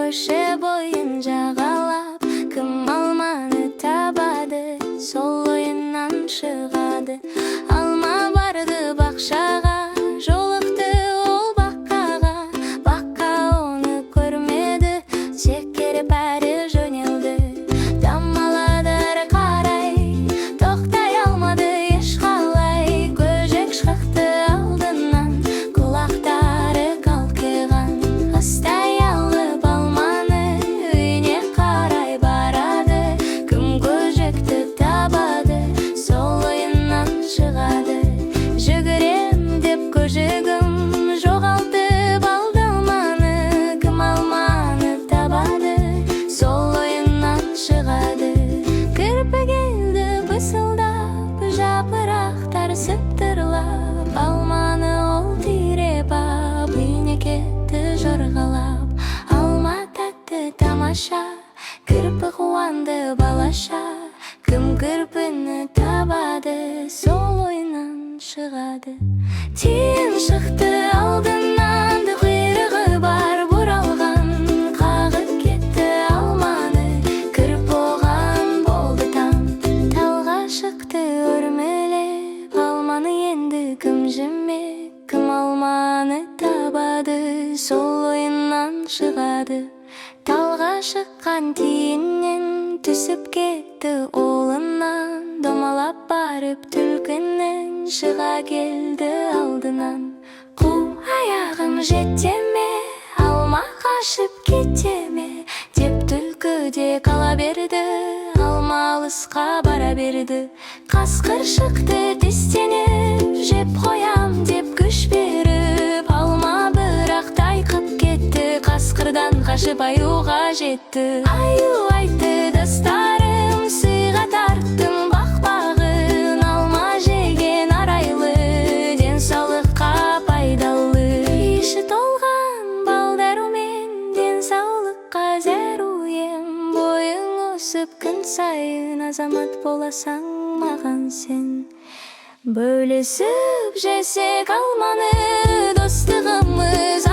көше бойын жағалап, кім алманы табады, сол ойынан шығады. Алма барды бақшаға, жолықты ол баққаға, баққа оны көрмеді, секіріп әрі жөнелді. Дамалады әрі қарай, тоқтай алмады ешқалай, көжек шықты алдынан, құлақтары қалқиған. Қыстай алып алманы үйіне қарай барады, кім көжекті табады, сол ойынан шығады. Жүгірем деп көжегім жоғалтып алды алманы, кім алманы табады, сол ойынан шығады. Кірпі келді бысылдап, жапырақтар сытырлап, алманы ол түйреп ап, үйіне кетті жорғалап. Алма тәтті тамаша, кірпі қуанды балаша, кім кірпіні табады, сол ойынан шығады. Тиын шықты алдынан, құйрығы бар бұралған, қағып кетті алманы, кіріп оған болды таң. Талға шықты өрмелеп, алманы енді кім жемек, кім алманы табады, сол ойынан шығады. Талға шыққан тиіннен түсіп кетті олынан, домалап барып түлкінің шыға келді алдынан. Қу аяғым жете ме, алма қашып кете ме, деп түлкі де қала берді, алма алысқа бара берді. Қасқыр шықты тістеніп, жеп қоям деп күш беріп, алма бірақ тайқып кетті, қасқырдан қашып аюға жетті. Аю айтты достарым, сыйға тарттым бақпағын, алма жеген арайлы, денсаулыққа пайдалы. Іші толған балдарумен, денсаулыққа зәру ем, бойың өсіп күн сайын азамат боласаң маған сен. Бөлісіп жесек алманы, достығымыз